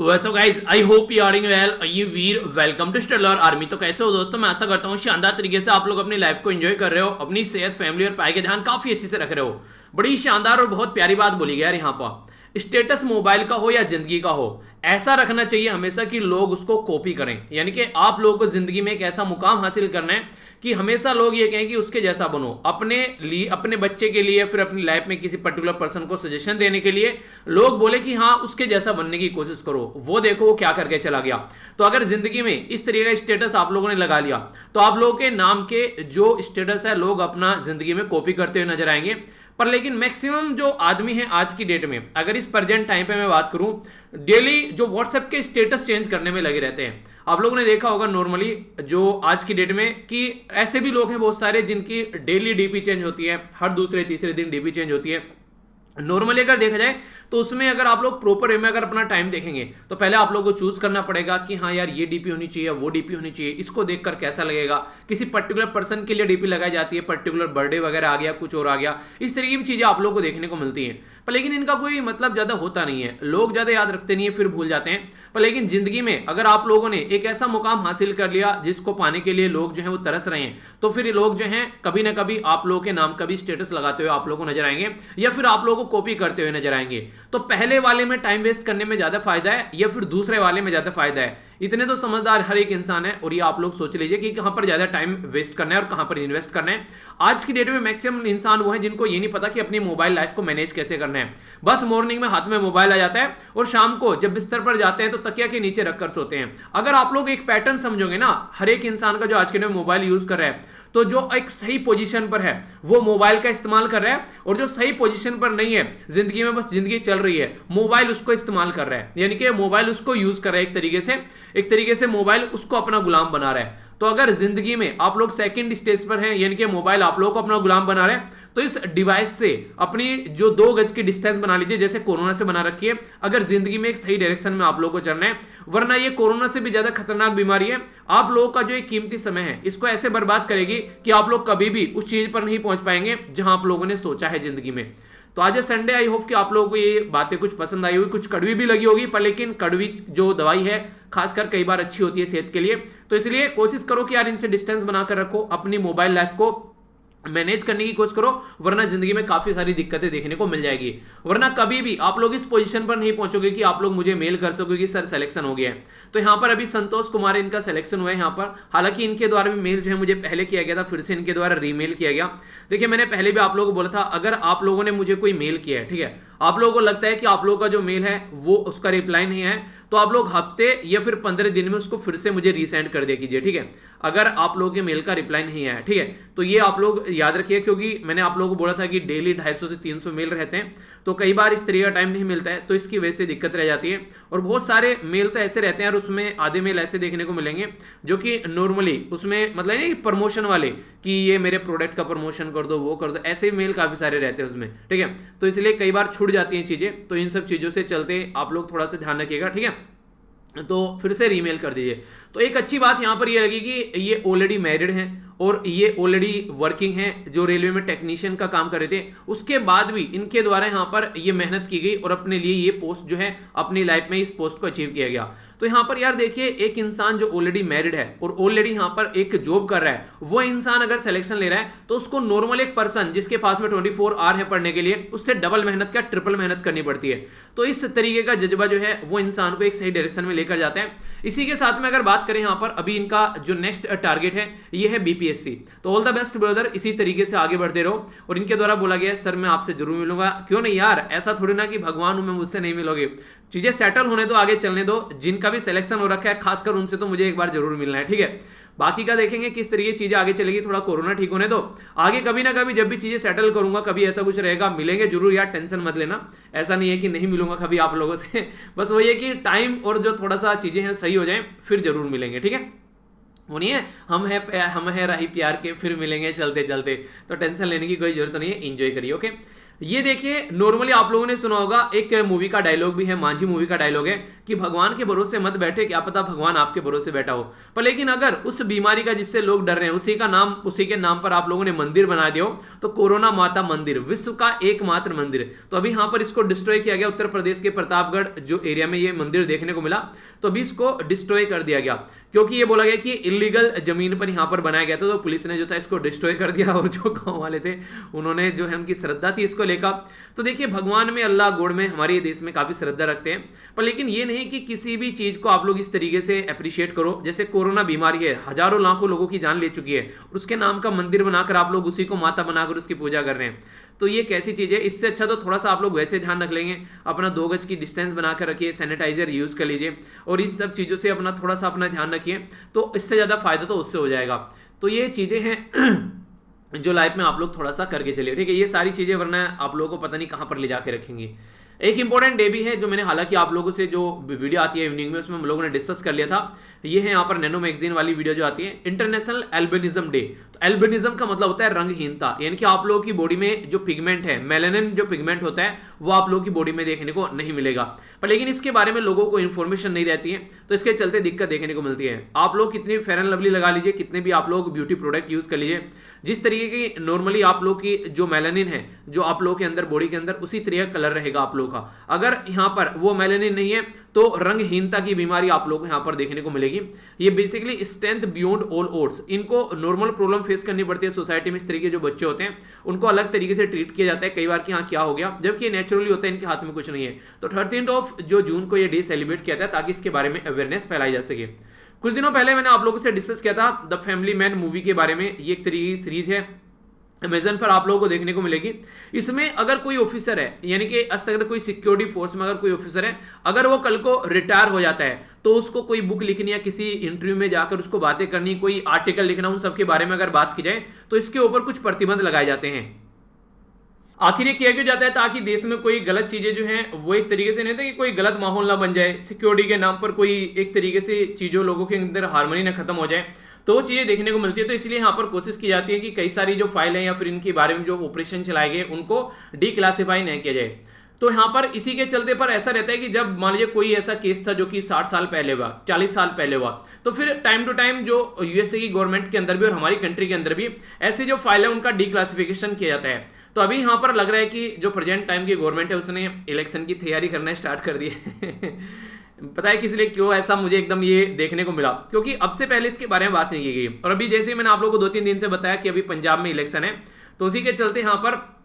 वैसे guys I hope you are doing well. ये वीर वेलकम टू स्टेलर आर्मी। तो कैसे हो दोस्तों, मैं आशा करता हूँ शानदार तरीके से आप लोग अपनी लाइफ को एंजॉय कर रहे हो, अपनी सेहत, फैमिली और पढ़ाई का ध्यान काफी अच्छे से रख रहे हो। बड़ी शानदार और बहुत प्यारी बात बोली गई यार यहाँ पर। स्टेटस मोबाइल का हो या जिंदगी का हो, ऐसा रखना चाहिए हमेशा कि लोग उसको कॉपी करें। यानी कि आप लोगों को जिंदगी में एक ऐसा मुकाम हासिल करना है कि हमेशा लोग ये कहें कि उसके जैसा बनो। अपने लिए, अपने बच्चे के लिए, फिर अपनी लाइफ में किसी पर्टिकुलर पर्सन को सजेशन देने के लिए लोग बोले कि हाँ उसके जैसा बनने की कोशिश करो, वो देखो वो क्या करके चला गया। तो अगर जिंदगी में इस तरीके का स्टेटस आप लोगों ने लगा लिया तो आप लोगों के नाम के जो स्टेटस है लोग अपना जिंदगी में कॉपी करते हुए नजर आएंगे। पर लेकिन मैक्सिमम जो आदमी है आज की डेट में, अगर इस प्रेजेंट टाइम पे मैं बात करूं, डेली जो व्हाट्सएप के स्टेटस चेंज करने में लगे रहते हैं। आप लोगों ने देखा होगा नॉर्मली जो आज की डेट में कि ऐसे भी लोग हैं बहुत सारे जिनकी डेली डीपी चेंज होती है, हर दूसरे तीसरे दिन डीपी चेंज होती है। नॉर्मली अगर देखा जाए तो उसमें अगर आप लोग प्रॉपर वे में अगर अपना टाइम देखेंगे तो पहले आप लोगों को चूज करना पड़ेगा कि हाँ यार ये डीपी होनी चाहिए, वो डीपी होनी चाहिए, इसको देखकर कैसा लगेगा। किसी पर्टिकुलर पर्सन के लिए डीपी लगाई जाती है, पर्टिकुलर बर्थडे वगैरह आ गया, कुछ और आ गया, इस तरीके की चीजें आप लोगों को देखने को मिलती हैं। पर लेकिन इनका कोई मतलब ज्यादा होता नहीं है, लोग ज्यादा याद रखते नहीं है, फिर भूल जाते हैं। पर लेकिन जिंदगी में अगर आप लोगों ने एक ऐसा मुकाम हासिल कर लिया जिसको पाने के लिए लोग जो है वो तरस रहे हैं, तो फिर लोग जो है कभी ना कभी आप लोगों के नाम का भी स्टेटस लगाते हुए आप लोगों को नजर आएंगे, या फिर आप लोगों को कॉपी करते हुए नजर आएंगे। तो पहले वाले में टाइम वेस्ट करने में ज्यादा फायदा है या फिर दूसरे वाले में ज्यादा फायदा है? इतने तो समझदार हर एक इंसान है, और ये आप लोग सोच लीजिए कि कहां पर ज्यादा टाइम वेस्ट करना है और कहां पर इन्वेस्ट करना है। आज की डेट में मैक्सिमम इंसान वो है जिनको ये नहीं पता कि अपनी मोबाइल लाइफ को मैनेज कैसे करना है। बस मॉर्निंग में हाथ में मोबाइल आ जाता है और शाम को जब बिस्तर पर जाते हैं तो तकिया के नीचे रखकर सोते हैं। अगर आप लोग एक पैटर्न समझोगे ना, हर एक इंसान का जो आज के डेट में मोबाइल यूज कर रहा है, तो जो एक सही पोजीशन पर है वो मोबाइल का इस्तेमाल कर रहा है, और जो सही पोजीशन पर नहीं है, जिंदगी में बस जिंदगी चल रही है, मोबाइल उसको इस्तेमाल कर रहा है, यानी कि मोबाइल उसको यूज कर रहा है। एक तरीके से मोबाइल उसको अपना गुलाम बना रहा है। तो अगर जिंदगी में आप लोग सेकंड स्टेज पर हैं, यानी कि मोबाइल आप लोगों को अपना गुलाम बना रहे हैं, तो इस डिवाइस से अपनी जो 2 गज की डिस्टेंस बना लीजिए, जैसे कोरोना से बना रखी है, अगर जिंदगी में एक सही डायरेक्शन में आप लोगों को चलना है। वरना ये कोरोना से भी ज्यादा खतरनाक बीमारी है। आप लोगों का जो एक कीमती समय है इसको ऐसे बर्बाद करेगी कि आप लोग कभी भी उस चीज पर नहीं पहुंच पाएंगे जहां आप लोगों ने सोचा है जिंदगी में। तो आज है संडे, आई होप कि आप लोगों को ये बातें कुछ पसंद आई होगी, कुछ कड़वी भी लगी होगी, पर लेकिन कड़वी जो दवाई है खासकर कई बार अच्छी होती है सेहत के लिए। तो इसलिए कोशिश करो कि यार इनसे डिस्टेंस बनाकर रखो, अपनी मोबाइल लाइफ को मैनेज करने की कोशिश करो, वरना जिंदगी में काफी सारी दिक्कतें देखने को मिल जाएगी। वरना कभी भी आप लोग इस पोजीशन पर नहीं पहुंचोगे कि आप लोग मुझे मेल कर सकोगे कि सर सिलेक्शन हो गया है। तो यहाँ पर अभी संतोष कुमार इनका सिलेक्शन हुआ है यहाँ पर। हालांकि इनके द्वारा भी मेल जो है मुझे पहले किया गया था, फिर से इनके द्वारा रीमेल किया गया। देखिए मैंने पहले भी आप लोगों को बोला था, अगर आप लोगों ने मुझे कोई मेल किया है, ठीक है, आप लोगों को लगता है कि आप लोगों का जो मेल है वो उसका रिप्लाई नहीं है, तो आप लोग हफ्ते या फिर 15 दिन में उसको फिर से मुझे रीसेंड कर दिया कीजिए, ठीक है। अगर आप लोगों के मेल का रिप्लाई नहीं आया, ठीक है, तो ये आप लोग याद रखिए, क्योंकि मैंने आप लोगों को बोला था कि डेली 250 से 300 मेल रहते हैं, तो कई बार इस तरीके का टाइम नहीं मिलता है, तो इसकी वजह से दिक्कत रह जाती है। और बहुत सारे मेल तो ऐसे रहते हैं, और उसमें आधे मेल ऐसे देखने को मिलेंगे जो कि नॉर्मली उसमें मतलब नहीं प्रमोशन वाले कि ये मेरे प्रोडक्ट का प्रमोशन कर दो, वो कर दो, ऐसे मेल काफी सारे रहते हैं उसमें, ठीक है। तो इसलिए कई बार छूट जाती हैं चीजें, तो इन सब चीजों से चलते आप लोग थोड़ा सा ध्यान रखिएगा, ठीक है। तो फिर से रीमेल कर दीजिए। तो एक अच्छी बात यहां पर ये लगी कि ये ऑलरेडी मैरिड हैं और ये ऑलरेडी वर्किंग हैं, जो रेलवे में टेक्नीशियन का काम कर रहे थे, उसके बाद भी इनके द्वारा यहां पर ये मेहनत की गई और अपने लिए ये पोस्ट जो है अपनी लाइफ में इस पोस्ट को अचीव किया गया। तो यहां पर यार देखिए, एक इंसान जो ऑलरेडी मैरिड है और ऑलरेडी यहां पर एक जॉब कर रहा है, वो इंसान अगर सिलेक्शन ले रहा है तो उसको नॉर्मल एक पर्सन जिसके पास में 24 आवर है पढ़ने के लिए, उससे डबल मेहनत का ट्रिपल मेहनत करनी पड़ती है। तो इस तरीके का जज्बा जो है वो इंसान को एक सही डायरेक्शन में लेकर जाता है। इसी के साथ में अगर बात करें यहाँ पर, अभी इनका जो नेक्स्ट टारगेट है ये है बीपीएससी। तो ऑल द बेस्ट ब्रदर, इसी तरीके से आगे बढ़ते रहो। और इनके द्वारा बोला गया है सर मैं आपसे जरूर मिलूंगा। क्यों नहीं यार, ऐसा थोड़ी ना कि भगवान हूं मैं, मुझसे नहीं मिलोगे। चीजें सेटल होने दो, आगे चलने दो। जिनका भी सिलेक्शन हो रखा है खासकर उनसे तो मुझे एक बार जरूर मिलना है, ठीक है। बाकी का देखेंगे किस तरीके चीजें आगे चलेगी, थोड़ा कोरोना ठीक होने दो, आगे कभी ना कभी जब भी चीजें सेटल करूंगा कभी ऐसा कुछ रहेगा, मिलेंगे जरूर यार, टेंशन मत लेना। ऐसा नहीं है कि नहीं मिलूंगा कभी आप लोगों से बस वही है कि टाइम और जो थोड़ा सा चीजें हैं सही हो जाए फिर जरूर मिलेंगे, ठीक है। वो नहीं है हम है राही प्यार के, फिर मिलेंगे चलते चलते। तो टेंशन लेने की कोई जरूरत नहीं है, एंजॉय करिए, ओके। ये देखिए, नॉर्मली आप लोगों ने सुना होगा, एक मूवी का डायलॉग भी है, मांझी मूवी का डायलॉग है कि भगवान के भरोसे मत बैठे, क्या पता भगवान आपके भरोसे बैठा हो। पर लेकिन अगर उस बीमारी का जिससे लोग डर रहे हैं उसी के नाम पर आप लोगों ने मंदिर बना दिया हो, तो कोरोना माता मंदिर विश्व का एकमात्र मंदिर, तो अभी यहां पर इसको डिस्ट्रॉय किया गया। उत्तर प्रदेश के प्रतापगढ़ जो एरिया में ये मंदिर देखने को मिला, तो अभी इसको डिस्ट्रॉय कर दिया गया, क्योंकि ये बोला गया कि इलीगल जमीन पर यहां पर बनाया गया था। तो पुलिस ने जो था इसको डिस्ट्रॉय कर दिया, और जो गांव वाले थे उन्होंने जो है उनकी श्रद्धा थी इसको लेकर। तो देखिए, भगवान में, अल्लाह गॉड में हमारे देश में काफी श्रद्धा रखते हैं, पर लेकिन ये नहीं कि किसी भी चीज को आप लोग इस तरीके से अप्रिशिएट करो। जैसे कोरोना बीमारी है, हजारों लाखों लोगों की जान ले चुकी है, और उसके नाम का मंदिर बनाकर आप लोग उसी को माता बनाकर उसकी पूजा कर रहे हैं, तो ये कैसी चीज है। इससे अच्छा तो थोड़ा सा आप लोग वैसे ध्यान रख लेंगे, अपना 2 गज की डिस्टेंस बनाकर रखिए, सैनिटाइजर यूज कर लीजिए, और इन सब चीजों से अपना थोड़ा सा अपना ध्यान रखिए, तो इससे ज्यादा फायदा तो उससे हो जाएगा। तो ये चीजें हैं जो लाइफ में आप लोग थोड़ा सा करके चलिए, ठीक है। ये सारी चीजें वरना आप लोगों को पता नहीं कहां पर ले जाके रखेंगे। एक इंपॉर्टेंट डे भी है जो मैंने, हालांकि आप लोगों से जो वीडियो आती है इवनिंग में, उसमें हम लोगों ने डिस्कस कर लिया था। ये है यहाँ पर नैनो मैगजीन वाली वीडियो जो आती है, इंटरनेशनल एल्बिनिज्म डे। तो एल्बिनिज्म का मतलब होता है रंगहीनता, यानी कि आप लोगों की बॉडी में जो पिगमेंट है, मेलानिन जो पिगमेंट होता है, वो आप लोगों की बॉडी में देखने को नहीं मिलेगा। पर लेकिन इसके बारे में लोगों को इन्फॉर्मेशन नहीं रहती है, तो इसके चलते दिक्कत देखने को मिलती है। आप लोग कितनी फेयर एंड लवली लगा लीजिए, कितने भी आप लोग ब्यूटी प्रोडक्ट यूज कर लीजिए, जिस तरीके की नॉर्मली आप लोग की जो मेलानिन है जो आप लोग के अंदर बॉडी के अंदर, उसी तरह का कलर रहेगा आप लोग का। अगर यहाँ पर वो मेलानिन नहीं है तो रंगहीनता की बीमारी आप लोग को यहाँ पर देखने को मिलेगी। ये basically strength beyond all odds, इनको नॉर्मल प्रॉब्लम फेस करनी पड़ती है सोसाइटी में। इस तरीके जो बच्चे होते हैं उनको अलग तरीके से ट्रीट किया जाता है कई बार कि हाँ क्या हो गया, जबकि नेचुरली होता है, इनके हाथ में कुछ नहीं है। तो 13 जून को ये डे सेलिब्रेट किया था ताकि इसके बारे में अवेयरनेस फैलाई जा सके। कुछ दिनों पहले मैंने आप लोगों से डिस्कस किया था द फैमिली मैन मूवी के बारे में। ये एक तरीके की सीरीज है, अमेजन पर आप लोगों को देखने को मिलेगी। इसमें अगर कोई ऑफिसर है, यानी कि अगर कोई सिक्योरिटी फोर्स में अगर कोई ऑफिसर है, अगर वो कल को रिटायर हो जाता है, तो उसको कोई बुक लिखनी या किसी इंटरव्यू में जाकर उसको बातें करनी, कोई आर्टिकल लिखना, उन सब के बारे में अगर बात की जाए तो इसके ऊपर कुछ प्रतिबंध लगाए जाते हैं। आखिर ये किया क्यों जाता है? ताकि देश में कोई गलत चीजें जो हैं वो एक तरीके से नहीं होता कि कोई गलत माहौल ना बन जाए, सिक्योरिटी के नाम पर कोई एक तरीके से चीजों लोगों के अंदर हार्मनी ना खत्म हो जाए, तो वो चीजें देखने को मिलती है। तो इसलिए यहाँ पर कोशिश की जाती है कि कई सारी जो फाइल है या फिर इनके बारे में जो ऑपरेशन चलाए गए उनको डिक्लासिफाई नहीं किया जाए। तो यहाँ पर इसी के चलते पर ऐसा रहता है कि जब मान लीजिए कोई ऐसा केस था जो कि 60 साल पहले हुआ, 40 साल पहले हुआ, तो फिर टाइम टू टाइम जो यूएसए की गवर्नमेंट के अंदर भी और हमारी कंट्री के अंदर भी ऐसी जो फाइल है उनका डिक्लासिफिकेशन किया जाता है। तो अभी यहाँ पर लग रहा है कि जो प्रेजेंट टाइम की गवर्नमेंट है उसने इलेक्शन की तैयारी करना स्टार्ट कर दी है। पता है किस लिए, क्यों ऐसा मुझे एकदम ये देखने को मिला, क्योंकि अब से पहले इसके बारे में बात नहीं की गई। और अभी जैसे ही मैंने आप लोगों को 2-3 दिन से बताया कि अभी पंजाब में इलेक्शन है, तो उसी के चलते यहाँ पर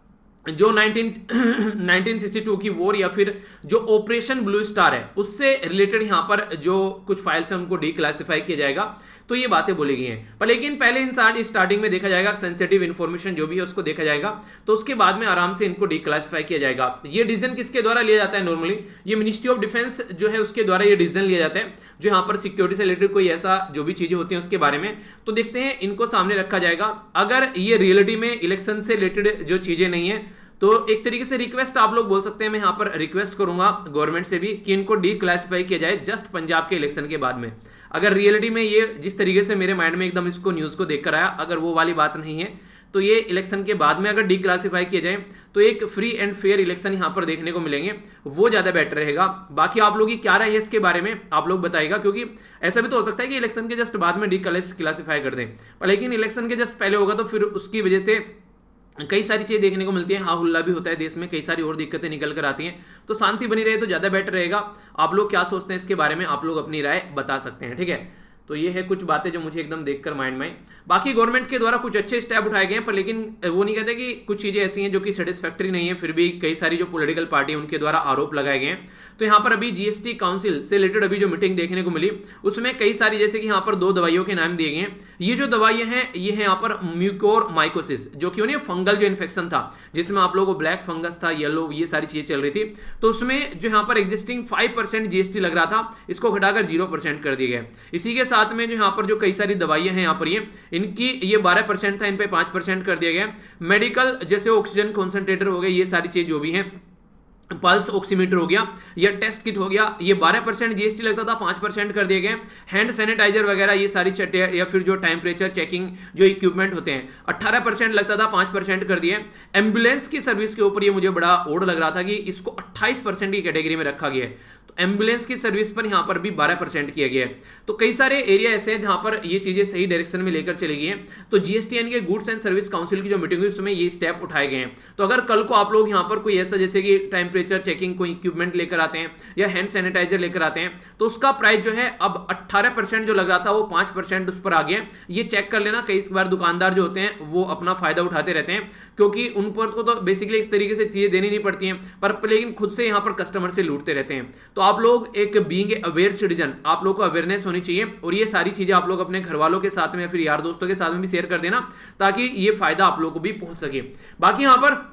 जो 1962 की वॉर या फिर जो ऑपरेशन ब्लू स्टार है उससे रिलेटेड यहाँ पर जो कुछ फाइल्स है उनको डिक्लासिफाई किया जाएगा। तो ये बातें बोली गई हैं, पर लेकिन पहले इन स्टार्टिंग में देखा जाएगा, सेंसिटिव इन्फॉर्मेशन जो भी है उसको देखा जाएगा, तो उसके बाद में आराम से इनको डिक्लासिफाई किया जाएगा। ये डिसीजन किसके द्वारा लिया जाता है? नॉर्मली ये मिनिस्ट्री ऑफ डिफेंस जो है उसके द्वारा ये डिसीजन लिया जाता है, जो यहाँ पर सिक्योरिटी से रिलेटेड कोई ऐसा जो भी चीजें होती हैं उसके बारे में। तो देखते हैं, इनको सामने रखा जाएगा। अगर ये रियलिटी में इलेक्शन से रिलेटेड जो चीजें नहीं है, तो एक तरीके से रिक्वेस्ट आप लोग बोल सकते हैं, मैं यहाँ पर रिक्वेस्ट करूंगा गवर्नमेंट से भी कि इनको डिक्लासिफाई किया जाए जस्ट पंजाब के इलेक्शन के बाद में। अगर रियलिटी में ये जिस तरीके से मेरे माइंड में एकदम इसको न्यूज को देखकर आया, अगर वो वाली बात नहीं है, तो ये इलेक्शन के बाद में अगर डिक्लासिफाई किए जाए तो एक फ्री एंड फेयर इलेक्शन यहाँ पर देखने को मिलेंगे, वो ज्यादा बेटर रहेगा। बाकी आप लोग की क्या राय है इसके बारे में आप लोग बताइएगा, क्योंकि ऐसा भी तो हो सकता है कि इलेक्शन के जस्ट बाद में डिक्लासिफाई कर दें, लेकिन इलेक्शन के जस्ट पहले होगा तो फिर उसकी वजह से कई सारी चीजें देखने को मिलती है, हा हुल्ला भी होता है देश में, कई सारी और दिक्कतें निकल कर आती हैं। तो शांति बनी रहे तो ज्यादा बेटर रहेगा। आप लोग क्या सोचते हैं इसके बारे में, आप लोग अपनी राय बता सकते हैं, ठीक है। तो ये है कुछ बातें जो मुझे एकदम देखकर माइंड में। बाकी गवर्नमेंट के द्वारा कुछ अच्छे स्टेप उठाए गए हैं, पर लेकिन वो नहीं कहते कि कुछ चीजें ऐसी हैं जो कि सेटिस्फैक्टरी नहीं है, फिर भी कई सारी जो पॉलिटिकल पार्टी है उनके द्वारा आरोप लगाए गए हैं। तो यहाँ पर अभी जीएसटी काउंसिल से रिलेटेड अभी जो मीटिंग देखने को मिली उसमें कई सारी, जैसे कि यहाँ पर 2 दवाइयों के नाम दिए गए हैं। ये जो दवाइयां हैं ये है यहाँ पर म्यूकोरमाइकोसिस, जो कि उन्हें फंगल जो इन्फेक्शन था जिसमें आप लोगों को ब्लैक फंगस था, येलो, ये सारी चीजें चल रही थी। तो उसमें जो यहाँ पर एग्जिस्टिंग 5% जीएसटी लग रहा था, इसको घटाकर 0% कर दिया गया। इसी के साथ में जो यहाँ पर जो कई सारी दवाइयां हैं यहाँ पर इनकी ये 12% था, इन पे 5% कर दिया गया। मेडिकल जैसे ऑक्सीजन कॉन्सेंट्रेटर हो गए, ये सारी चीज जो भी है पल्स ऑक्सीमीटर हो गया या टेस्ट किट हो गया, ये 12% जीएसटी लगता था, 5% कर दिए गए। हैंड सैनिटाइजर वगैरह ये सारी चटे या फिर जो टेम्परेचर चेकिंग जो इक्विपमेंट होते हैं 18% लगता था, 5% कर दिए। एम्बुलेंस की सर्विस के ऊपर ये मुझे बड़ा ओड लग रहा था कि इसको 28% की कैटेगरी में रखा गया है, तो एम्बुलेंस की सर्विस पर यहां पर भी 12% किया गया है। तो कई सारे एरिया ऐसे हैं जहां पर ये चीजें सही डायरेक्शन में लेकर चली गई हैं। तो जीएसटी यानी कि गुड्स एंड सर्विस काउंसिल की जो मीटिंग हुई उसमें ये स्टेप उठाए गए हैं। तो अगर कल को आप लोग यहां पर कोई ऐसा जैसे कि टेम्परेचर चेकिंग कोई इक्विपमेंट लेकर आते हैं या हैंड सैनिटाइजर लेकर आते हैं, तो उसका प्राइस जो है अब 18% जो लग रहा था वो 5% उस पर आ गया। ये चेक कर लेना, कई बार दुकानदार जो होते हैं वो अपना फायदा उठाते रहते हैं, क्योंकि उन पर तो बेसिकली इस तरीके से चीजें देनी नहीं पड़ती हैं, पर लेकिन खुद से यहाँ पर कस्टमर से लूटते रहते हैं। तो आप लोग एक बीइंग अवेयर सिटीजन, आप लोग को अवेयरनेस होनी चाहिए और ये सारी चीजें आप लोग अपने घर वालों के साथ में या फिर यार दोस्तों के साथ में भी शेयर कर देना, ताकि ये फायदा आप लोगों को भी पहुंच सके। बाकी यहाँ पर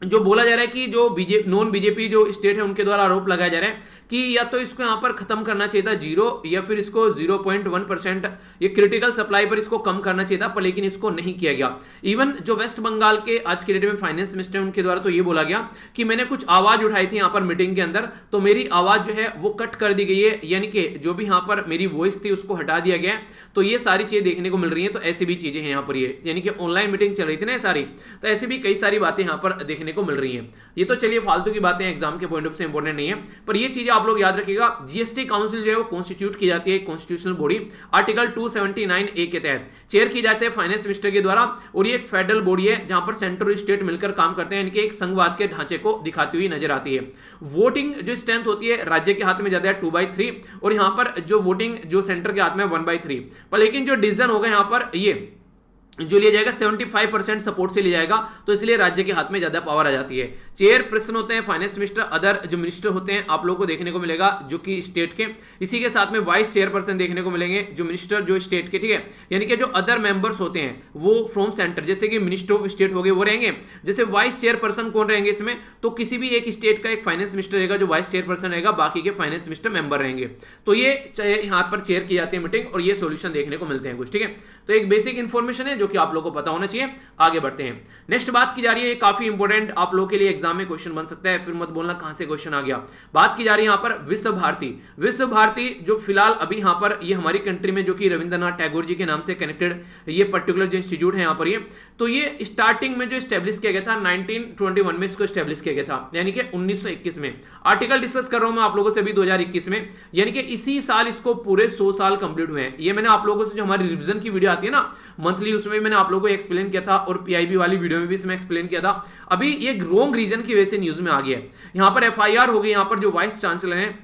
जो बोला जा रहा है कि जो नॉन बीजेपी जो स्टेट है उनके द्वारा आरोप लगाया जा रहा है कि या तो इसको यहां पर खत्म करना चाहिए था 0 या फिर इसको 0.1% ये क्रिटिकल सप्लाई पर इसको कम करना चाहिए था, पर लेकिन इसको नहीं किया गया। इवन जो वेस्ट बंगाल के आज के डेट में फाइनेंस मिनिस्टर उनके द्वारा तो ये बोला गया कि मैंने कुछ आवाज उठाई थी यहां पर मीटिंग के अंदर, तो मेरी आवाज जो है वो कट कर दी गई है, यानी कि जो भी यहां पर मेरी वॉइस थी उसको हटा दिया गया। तो ये सारी चीजें देखने को मिल रही है। तो ऐसी भी चीजें हैं यहाँ पर, ये यानी कि ऑनलाइन मीटिंग चल रही थी ना सारी, तो ऐसी भी कई सारी बातें यहाँ पर देखने को मिल रही हैं। ये तो चलिए फालतू की बातें एग्जाम के पॉइंट ऑफ से इंपॉर्टेंट नहीं है, पर ये चीजें आप लोग याद रखिएगा। जीएसटी काउंसिल जो है वो कॉन्स्टिट्यूट की जाती है कॉन्स्टिट्यूशनल बॉडी आर्टिकल 279A के तहत, चेयर की जाती है फाइनेंस मिनिस्टर के द्वारा, और ये एक फेडरल बॉडी है जहां पर सेंट्रल और स्टेट मिलकर काम करते हैं, इनके एक संघवाद के ढांचे को दिखाती हुई नजर आती है। वोटिंग जो स्ट्रेंथ होती है राज्य के हाथ में ज्यादा है 2/3, और यहां पर जो वोटिंग जो सेंटर के हाथ में 1/3, पर लेकिन जो डिसीजन होगा यहां पर ये जो लिया जाएगा 75% सपोर्ट से लिया जाएगा, तो इसलिए राज्य के हाथ में ज्यादा पावर आ जाती है। चेयर पर्सन होते हैं फाइनेंस मिनिस्टर, अदर जो मिनिस्टर होते हैं आप लोगों को देखने को मिलेगा जो कि स्टेट के, इसी के साथ में वाइस चेयरपर्सन देखने को मिलेंगे जो मिनिस्टर जो स्टेट के, ठीक है, यानी कि जो अदर मेंबर्स होते हैं वो फ्रॉम सेंटर, जैसे कि मिनिस्टर ऑफ स्टेट हो गए वो रहेंगे। जैसे वाइस चेयरपर्सन कौन रहेंगे इसमें, तो किसी भी एक स्टेट का एक फाइनेंस मिनिस्टर रहेगा जो वाइस चेयरपर्सन रहेगा, बाकी के फाइनेंस मिनिस्टर मेंबर रहेंगे। तो ये यहाँ पर चेयर की जाती है मीटिंग और ये सोल्यूशन देखने को मिलते हैं कुछ, ठीक है। तो एक बेसिक इंफॉर्मेशन है जो कि आप लोगों को पता होना चाहिए। आगे बढ़ते हैं, नेक्स्ट बात की जा रही है, काफी इंपॉर्टेंट आप लोगों के लिए एग्जाम में क्वेश्चन बन सकता है, फिर मत बोलना कहां से क्वेश्चन आ गया। बात की जा रही है यहां पर विश्व भारती। विश्व भारती जो फिलहाल अभी यहां पर ये हमारी कंट्री में जो कि रविंद्रनाथ टैगोर जी के नाम से कनेक्टेड ये पर्टिकुलर जो इंस्टीट्यूट है यहां पर ये, तो ये स्टार्टिंग में जो स्टैब्लिश किया गया था 1921 में इसको स्टैब्लिश किया गया था, यानी कि 1921 में। आर्टिकल डिस्कस कर रहा हूं मैं आप लोगों से अभी 2021 में, यानी कि इसी साल इसको पूरे 100 साल कंप्लीट हुए हैं। ये मैंने आप लोगों से जो हमारी रिवीजन की वीडियो आती है ना मंथली, उसमें मैंने आप लोगों को एक्सप्लेन किया था और पीआईबी वाली वीडियो में भी इसमें एक्सप्लेन किया था। अभी ये रॉन्ग रीजन की वजह से न्यूज में आ गया है। यहां पर एफआईआर हो गई यहां पर जो वाइस चांसलर हैं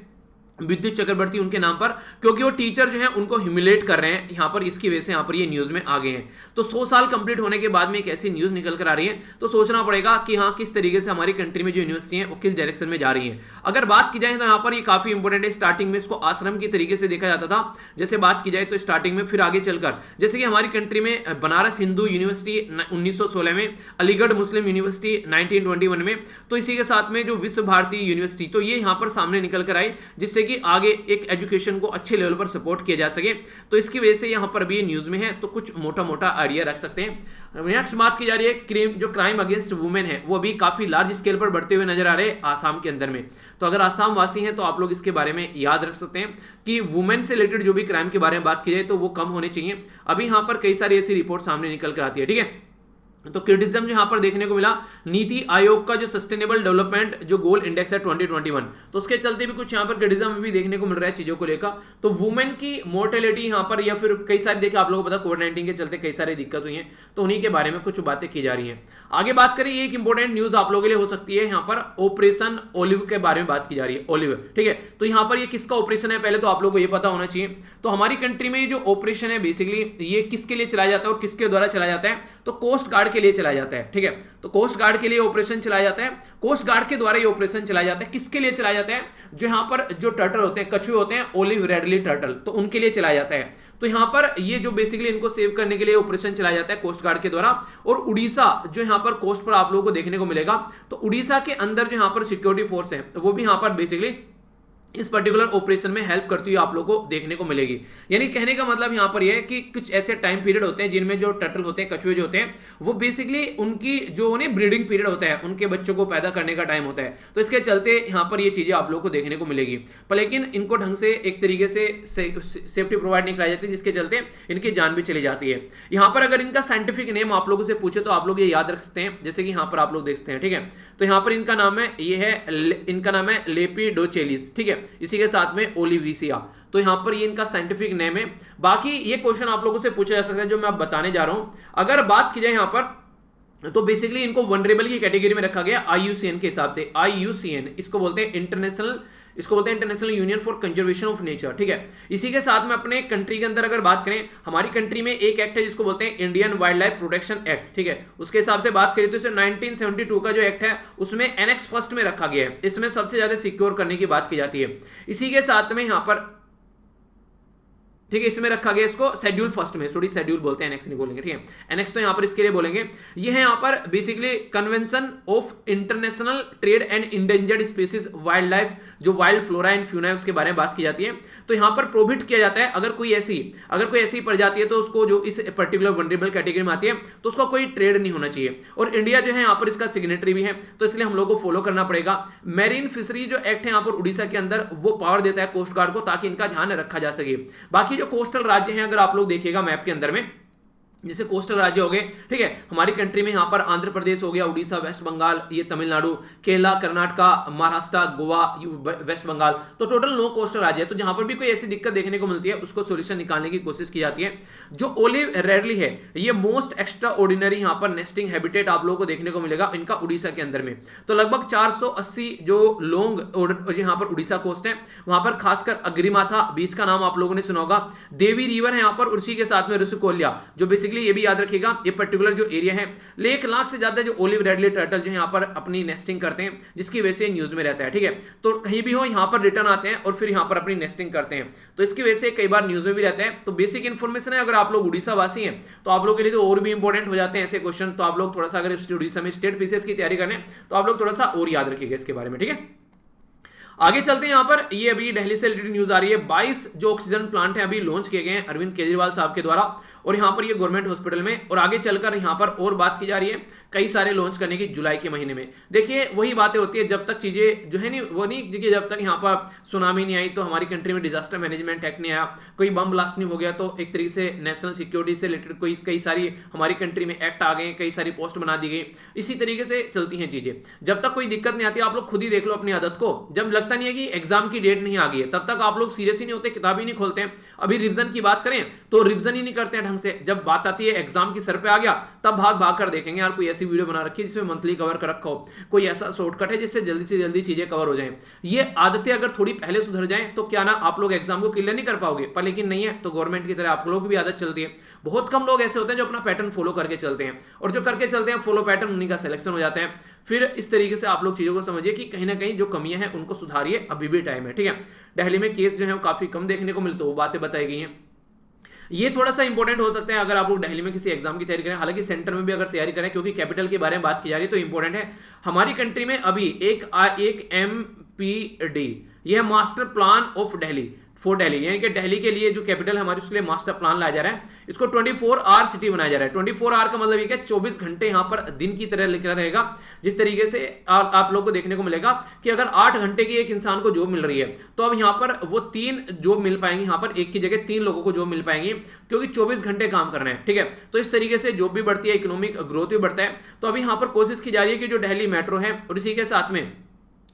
विद्युत चक्रवर्ती उनके नाम पर, क्योंकि वो टीचर जो है उनको ह्यूमिलेट कर रहे हैं यहां पर, इसकी वजह से यहां पर ये न्यूज में आ गए हैं। तो 100 साल कंप्लीट होने के बाद में एक ऐसी न्यूज निकल कर आ रही है, तो सोचना पड़ेगा कि हाँ किस तरीके से हमारी कंट्री में जो यूनिवर्सिटी है वो किस डायरेक्शन में जा रही है। अगर बात की जाए तो यहाँ पर ये काफी इंपॉर्टेंट है। स्टार्टिंग में इसको आश्रम की तरीके से देखा जाता था, जैसे बात की जाए तो स्टार्टिंग में, फिर आगे चलकर जैसे कि हमारी कंट्री में बनारस हिंदू यूनिवर्सिटी 1916 में, अलीगढ़ मुस्लिम यूनिवर्सिटी 1921 में, तो इसी के साथ में जो विश्व भारती यूनिवर्सिटी, तो ये यहाँ पर सामने निकल कर आई, जिससे कि आगे एक एजुकेशन को अच्छे लेवल पर सपोर्ट किया जा सके। तो इसकी वजह से यहां पर भी न्यूज में है, तो कुछ मोटा मोटा आइडिया रख सकते हैं। नेक्स्ट बात की जा रही है जो क्राइम अगेंस्ट वुमेन है वो अभी काफी लार्ज स्केल पर बढ़ते हुए नजर आ रहे हैं आसाम के अंदर में। तो अगर आसाम वासी हैं तो आप लोग इसके बारे में याद रख सकते हैं कि वुमेन से रिलेटेड जो भी क्राइम के बारे में बात की जाए तो वो कम होने चाहिए। अभी यहां पर कई सारी ऐसी रिपोर्ट सामने निकल कर आती है, ठीक है। तो क्रिटिसिज्म जो यहां पर देखने को मिला, नीति आयोग का जो सस्टेनेबल डेवलपमेंट जो गोल इंडेक्स है 2021, तो उसके चलते भी कुछ यहां पर क्रिटिसिज्म भी देखने को मिल रहा है चीजों को लेकर। तो वुमेन की मोर्टेलिटी यहां पर, या फिर कई सारी देखिए आप लोगों को पता कोविड-19 के चलते कई सारी दिक्कत हुई है, तो उन्हीं के बारे में कुछ बातें की जा रही है। आगे बात करें, एक इंपॉर्टेंट न्यूज आप लोगों के लिए हो सकती है, यहां पर ऑपरेशन ओलिव के बारे में बात की जा रही है। ओलिव, ठीक है, तो यहां पर ये किसका ऑपरेशन है पहले तो आप लोगों को ये पता होना चाहिए। तो हमारी कंट्री में ये जो ऑपरेशन है बेसिकली ये किसके लिए चलाया जाता है और किसके द्वारा चलाया जाता है, तो कोस्ट गार्ड के लिए चलाया जाता है, ठीक है। तो कोस्ट गार्ड के लिए ऑपरेशन चलाया जाता है, कोस्ट गार्ड के द्वारा ये ऑपरेशन चलाया जाता है। किसके लिए चलाया जाता है, जो यहां पर जो टर्टल होते हैं, कछुए होते हैं, ओलिव रेडली टर्टल, तो उनके लिए चलाया जाता है। तो यहां पर ये जो बेसिकली इनको सेव करने के लिए ऑपरेशन चलाया जाता है कोस्ट गार्ड के द्वारा। और उड़ीसा जो यहां पर कोस्ट पर आप लोगों को देखने को मिलेगा, तो उड़ीसा के अंदर जो यहां पर सिक्योरिटी फोर्स है वो भी यहां पर बेसिकली इस पर्टिकुलर ऑपरेशन में हेल्प करती हुई आप लोगों को देखने को मिलेगी। यानी कहने का मतलब यहां पर यह है कि कुछ ऐसे टाइम पीरियड होते हैं जिनमें जो टर्टल होते हैं, कछुए जो होते हैं, वो बेसिकली उनकी जो उन्हें ब्रीडिंग पीरियड होता है, उनके बच्चों को पैदा करने का टाइम होता है, तो इसके चलते यहां पर ये चीजें आप लोगों को देखने को मिलेगी। पर लेकिन इनको ढंग से एक तरीके से सेफ्टी प्रोवाइड नहीं कराई जाती, जिसके चलते इनकी जान भी चली जाती है। यहां पर अगर इनका साइंटिफिक नेम आप लोगों से पूछे तो आप लोग ये याद रख सकते हैं, जैसे कि यहां पर आप लोग देख सकते हैं, ठीक है। तो यहां पर इनका नाम है, ये है, इनका नाम है लेपिडोचेलिस, ठीक है। इसी के साथ में ओलिविसिया, तो यहां पर ये इनका साइंटिफिक नेम है। बाकी ये क्वेश्चन आप लोगों से पूछा जा सकता है जो मैं अब बताने जा रहा हूं। अगर बात की जाए यहां पर, तो बेसिकली इनको वनरेबल की कैटेगरी में रखा गया IUCN के हिसाब से। IUCN इसको बोलते हैं international union for conservation of nature, ठीक है। इसी के साथ में अपने कंट्री के अंदर अगर बात करें, हमारी कंट्री में एक एक्ट है जिसको बोलते हैं Indian wild life protection act, ठीक है। उसके हिसाब से बात करें तो इसे 1972 का जो एक्ट है उसमें एनेक्स फर्स्ट में रखा गया है। इसमें सबसे ज्यादा सिक्योर करने की बात की जाती है। इसी के साथ में यहां पर, ठीक है, इसमें रखा गया इसको शेड्यूल फर्स्ट में, सॉरी शेड्यूल बोलते हैं, एनेक्स नहीं बोलेंगे, ठीक है। एनेक्स तो यहां पर इसके लिए बोलेंगे। ये है यहां पर basically convention of international trade and endangered species wild life, जो वाइल्ड फ्लोरा एंड फ्यूना है उसके बारे में बात की जाती है। तो यहां पर प्रोहिबिट किया जाता है अगर कोई ऐसी प्रजाति है तो उसको, जो इस पर्टिकुलर वनरेबल कैटेगरी में आती है, तो उसका कोई ट्रेड नहीं होना चाहिए। और इंडिया जो है यहां पर इसका सिग्नेटरी भी है, तो इसलिए हम लोग को फॉलो करना पड़ेगा। मैरीन फिशरी जो एक्ट है यहां पर उड़ीसा के अंदर, वो पावर देता है कोस्ट गार्ड को, ताकि इनका ध्यान रखा जा सके। बाकी जो कोस्टल राज्य हैं अगर आप लोग देखिएगा मैप के अंदर में, जैसे कोस्टल राज्य हो गए, ठीक है, हमारी कंट्री में यहां पर आंध्र प्रदेश हो गया, उड़ीसा, वेस्ट बंगाल, ये तमिलनाडु, केरला, कर्नाटका, महाराष्ट्र, गोवा, वेस्ट बंगाल, तो टोटल 9 कोस्टल राज्य है। तो जहां पर भी कोई ऐसी दिक्कत देखने को मिलती है उसको सोल्यूशन निकालने की कोशिश की जाती है। जो ओलिव रेडली है, ये मोस्ट एक्स्ट्रा ऑर्डिनरी यहां पर नेस्टिंग हैबिटेट आप लोगों को देखने को मिलेगा इनका उड़ीसा के अंदर में। तो लगभग 480 जो लॉन्ग यहां पर उड़ीसा कोस्ट है, वहां पर खासकर अग्रिमाथा बीच का नाम आप लोगों ने सुना होगा, देवी रिवर है यहां पर, उसी के साथ में ऋषिकोल्या, जो बेसिकली ये भी याद रखिएगा, ये पर्टिकुलर जो एरिया है, 1 लाख से ज्यादा जो ओलिव रेडली टर्टल जो यहां पर अपनी नेस्टिंग करते हैं, जिसकी वजह से न्यूज में रहता है, ठीक है। तो कहीं भी हो यहां पर रिटर्न आते हैं और फिर यहां पर अपनी नेस्टिंग करते हैं, तो इसकी वजह से कई बार न्यूज में भी रहता है। तो बेसिक इंफॉर्मेशन है, अगर आप लोग उड़ीसा वासी हैं तो आप लोग के लिए तो और भी इंपॉर्टेंट हो जाते हैं ऐसे क्वेश्चन। तो आप लोग थोड़ा सा अगर उड़ीसा में स्टेट पीसीएस की तैयारी करें तो आप लोग थोड़ा सा और याद रखिएगा इसके बारे में, ठीक है। आगे चलते हैं, यहां पर ये अभी दिल्ली से रिलेटेड न्यूज आ रही है। 22 जो ऑक्सीजन प्लांट है अभी लॉन्च किए गए हैं अरविंद केजरीवाल साहब के द्वारा, और यहां पर ये गवर्नमेंट हॉस्पिटल में, और आगे चलकर यहां पर और बात की जा रही है कई सारे लॉन्च करने की जुलाई के महीने में। देखिए वही बातें होती है, जब तक चीजें जो है नहीं वो नहीं, देखिए जब तक यहां पर सुनामी नहीं आई, तो हमारी कंट्री में डिजास्टर मैनेजमेंट एक्ट नहीं आया, कोई बम ब्लास्ट नहीं हो गया, तो एक तरीके से नेशनल सिक्योरिटी से रिलेटेड कोई कई सारी हमारी कंट्री में एक्ट आ गए, कई सारी पोस्ट बना दी गई, इसी तरीके से चलती हैं चीजें। जब तक कोई दिक्कत नहीं आती, आप लोग खुद ही देख लो अपनी आदत को, जब लगता नहीं है कि एग्जाम की डेट नहीं आ गई है, तब तक आप लोग सीरियस ही नहीं होते, किताब ही नहीं खोलते हैं। अभी रिवीजन की बात करें तो रिवीजन ही नहीं करते हैं ढंग से, जब बात आती है एग्जाम की सर पे आ गया, तब भाग भाग कर देखेंगे यार कोई ऐसी वीडियो बना रखी है जिसमें मंथली कवर कर रखा हो, कोई ऐसा शॉर्टकट है जिससे जल्दी से जल्दी चीजें कवर हो जाएं। ये आदतें अगर थोड़ी पहले सुधर जाएं तो क्या ना आप लोग एग्जाम को क्लियर नहीं कर पाओगे, पर लेकिन नहीं है तो गवर्नमेंट की तरह आप लोग की भी आदत चलती है। बहुत कम लोग ऐसे होते हैं जो अपना पैटर्न फॉलो करके चलते हैं, और जो करके चलते हैं फॉलो पैटर्न, उन्हीं का सिलेक्शन हो जाता है। फिर इस तरीके से आप लोग चीजों को समझिए कि कहीं ना कहीं जो कमियां हैं उनको सुधारिए, अभी भी टाइम है, ठीक है। दिल्ली में केस जो है वो काफी कम देखने को मिलते, वो बातें बताई गई हैं। ये थोड़ा सा इंपॉर्टेंट हो सकता है अगर आप लोग दिल्ली में किसी एग्जाम की तैयारी करें, हालांकि सेंटर में भी अगर तैयारी करें, क्योंकि कैपिटल के बारे में बात की जा रही है तो इंपॉर्टेंट है। हमारी कंट्री में अभी एक MPD, यह master plan of Delhi for Delhi, यानी कि दिल्ली के लिए जो कैपिटल है हमारी, उसके लिए मास्टर प्लान लाया जा रहा है। इसको 24 आवर सिटी बनाया जा रहा है। 24 आवर का मतलब ये कि 24 घंटे यहाँ पर दिन की तरह लिखा रहेगा, जिस तरीके से आप लोग को देखने को मिलेगा कि अगर 8 घंटे की एक इंसान को जॉब मिल रही है, तो अब यहाँ पर वो 3 जॉब मिल पाएंगे, यहाँ पर एक की जगह 3 लोगों को जॉब मिल पाएंगी, क्योंकि 24 घंटे काम करना है, ठीक है। तो इस तरीके से जॉब भी बढ़ती है, इकोनॉमिक ग्रोथ भी बढ़ता है। तो अभी यहाँ पर कोशिश की जा रही है कि जो दिल्ली मेट्रो है और इसी के साथ में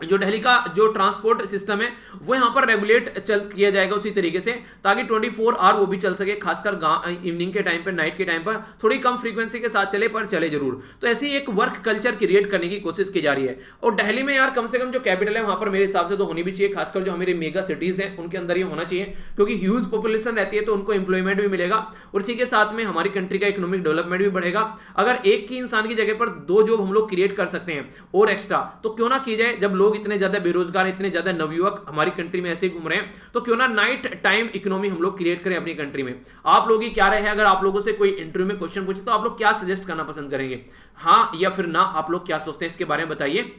जो दिल्ली का जो ट्रांसपोर्ट सिस्टम है वो यहाँ पर रेगुलेट किया जाएगा उसी तरीके से, ताकि 24 आवर वो भी चल सके, खासकर इवनिंग के टाइम पर, नाइट के टाइम पर थोड़ी कम फ्रीक्वेंसी के साथ चले, पर चले जरूर। तो ऐसी एक वर्क कल्चर क्रिएट करने की कोशिश की जा रही है। और दिल्ली में यार कम से कम जो कैपिटल है वहां पर मेरे हिसाब से तो होनी भी चाहिए, खासकर जो हमारे मेगा सिटीज हैं उनके अंदर ये होना चाहिए, क्योंकि ह्यूज पॉपुलेशन रहती है तो उनको एम्प्लॉयमेंट भी मिलेगा, और इसी के साथ में हमारी कंट्री का इकोनॉमिक डेवलपमेंट भी बढ़ेगा। अगर एक की इंसान की जगह पर 2 जॉब हम लोग क्रिएट कर सकते हैं और एक्स्ट्रा, तो क्यों ना की जाए। जब लोग इतने ज्यादा बेरोजगार, इतने ज्यादा नवयुवक हमारी कंट्री में ऐसे घूम रहे हैं, तो क्यों ना नाइट टाइम इकोनॉमी हम लोग क्रिएट करें अपनी कंट्री में। आप लोगों की क्या राय है? अगर आप लोगों से कोई इंटरव्यू में क्वेश्चन पूछे तो आप लोग क्या सजेस्ट करना पसंद करेंगे, हाँ या फिर ना? आप लोग क्या सोचते हैं इसके बारे में बताइए।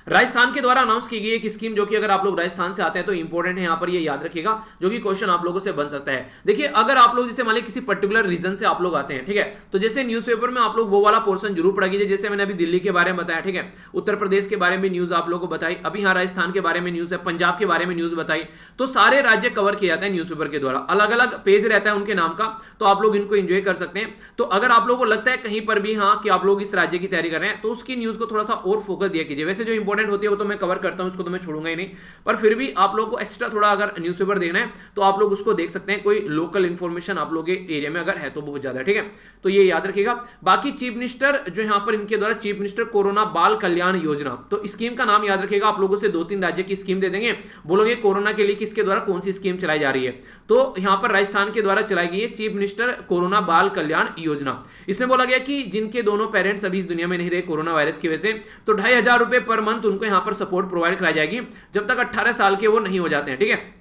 राजस्थान के द्वारा अनाउंस की गई एक स्कीम, जो कि अगर आप लोग राजस्थान से आते हैं तो इंपॉर्टेंट है, यहां पर ये याद रखिएगा, जो कि क्वेश्चन आप लोगों से बन सकता है। देखिए अगर आप लोग जैसे मान लीजिए किसी पर्टिकुलर रीजन से आप लोग आते हैं, ठीक है, तो जैसे न्यूज़पेपर में आप लोग वो वाला पोर्शन जरूर पढ़ लीजिए, जैसे मैंने अभी दिल्ली के बारे में बताया, ठीक है, उत्तर प्रदेश के बारे में न्यूज आप लोगों को बताई, अभी यहाँ राजस्थान के बारे में न्यूज है, पंजाब के बारे में न्यूज बताई, तो सारे राज्य कवर किए जाते हैं न्यूज़पेपर के द्वारा, अलग अलग पेज रहता है उनके नाम का, तो आप लोग इनको एंजॉय कर सकते हैं। तो अगर आप लोगों को लगता है कहीं पर भी हाँ कि आप लोग इस राज्य की तैयारी कर रहे हैं, तो उसकी न्यूज को थोड़ा सा और फोकस दिया कीजिए। वैसे जो इंपॉर्टेंट होती है वो तो मैं कवर करता हूं, उसको तो मैं छोड़ूंगा ही नहीं, पर फिर भी आप लोगों को एक्स्ट्रा थोड़ा अगर न्यूज़पेपर देखना है तो आप लोग उसको देख सकते हैं, कोई लोकल इंफॉर्मेशन आप लोग के एरिया में अगर है तो बहुत ज्यादा, ठीक है, तो ये याद रखिएगा। बाकी चीफ मिनिस्टर जो यहां पर इनके द्वारा चीफ मिनिस्टर कोरोना बाल कल्याण योजना, तो स्कीम का नाम याद रखिएगा। आप लोगों से 2-3 राज्य की स्कीम दे देंगे, बोलोगे कोरोना के लिए किसके द्वारा कौन सी स्कीम चलाई जा रही है, तो यहां पर राजस्थान के द्वारा चलाई गई है चीफ मिनिस्टर कोरोना बाल कल्याण योजना। इसमें बोला गया कि जिनके दोनों पेरेंट्स अभी इस दुनिया में नहीं रहे कोरोना वायरस की वजह से, तो 2500 रुपए पर मंथ उनको यहां पर सपोर्ट प्रोवाइड कराई जाएगी, जब तक 18 साल के वो नहीं हो जाते हैं, ठीक है,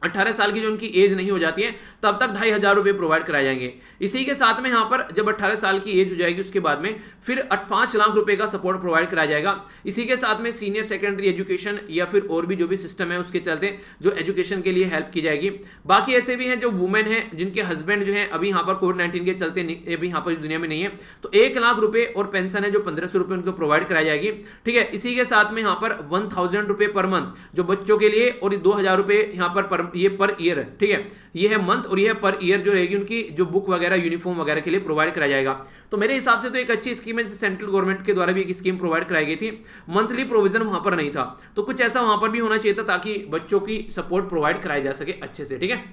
18 साल की जो उनकी एज नहीं हो जाती है तब तक 2500 रुपए प्रोवाइड कराए जाएंगे। इसी के साथ में यहां पर जब 18 साल की एज हो जाएगी उसके बाद में फिर 5 लाख रुपए का सपोर्ट प्रोवाइड कराया जाएगा। इसी के साथ में सीनियर सेकेंडरी एजुकेशन या फिर और भी जो भी सिस्टम है उसके चलते जो एजुकेशन के लिए हेल्प की जाएगी। बाकी ऐसे भी हैं जो वुमेन है जिनके हस्बैंड जो है अभी यहाँ पर कोविड-19 के चलते अभी यहाँ पर इस दुनिया में नहीं है, तो 1 लाख रुपए और पेंशन है जो 1500 रुपए उनको प्रोवाइड कराई जाएगी, ठीक है। इसी के साथ में यहाँ पर 1000 रुपए पर मंथ जो बच्चों के लिए, और 2000 रुपए यहाँ पर ये पर ईयर है, ठीक है, ये है मंथ और ये है पर ईयर जो रहेगी उनकी जो बुक वगैरह यूनिफॉर्म वगैरह के लिए प्रोवाइड कराया जाएगा। तो मेरे हिसाब से तो एक अच्छी स्कीम है, सेंट्रल गवर्नमेंट के द्वारा भी एक स्कीम प्रोवाइड कराई गई थी, मंथली प्रोविजन वहां पर नहीं था, तो कुछ ऐसा वहां पर भी होना चाहिए था ताकि बच्चों की सपोर्ट प्रोवाइड कराई जा सके अच्छे से, ठीक है।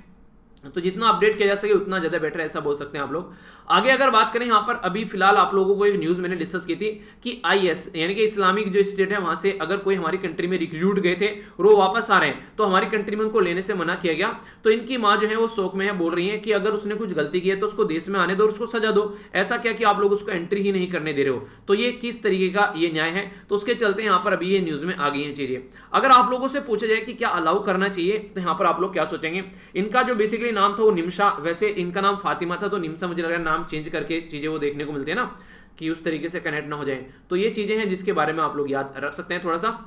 तो जितना अपडेट किया जा सके उतना ज्यादा बेटर है, ऐसा बोल सकते हैं आप लोग। आगे अगर बात करें यहाँ पर अभी फिलहाल आप लोगों को एक न्यूज मैंने डिस्कस की थी कि आईएस यानी कि इस्लामिक जो स्टेट है वहां से अगर कोई हमारी कंट्री में रिक्रूट गए थे और वो वापस आ रहे हैं तो हमारी कंट्री में उनको लेने से मना किया गया। तो इनकी माँ जो है वो शौक में है, बोल रही है कि अगर उसने कुछ गलती की है तो उसको देश में आने दो और उसको सजा दो, ऐसा क्या कि आप लोग उसको एंट्री ही नहीं करने दे रहे हो। तो ये किस तरीके का ये न्याय है, तो उसके चलते यहाँ पर अभी ये न्यूज में आ गई है चीजें। अगर आप लोगों से पूछा जाए कि क्या अलाउ करना चाहिए तो यहाँ पर आप लोग क्या सोचेंगे। इनका जो बेसिकली नाम था वो निम्शा, वैसे इनका नाम फातिमा था, तो निम्सा मुझे लग रहा है नाम चेंज करके चीजें वो देखने को मिलती है ना कि उस तरीके से कनेक्ट ना हो जाए। तो ये चीजें हैं जिसके बारे में आप लोग याद रख सकते हैं। थोड़ा सा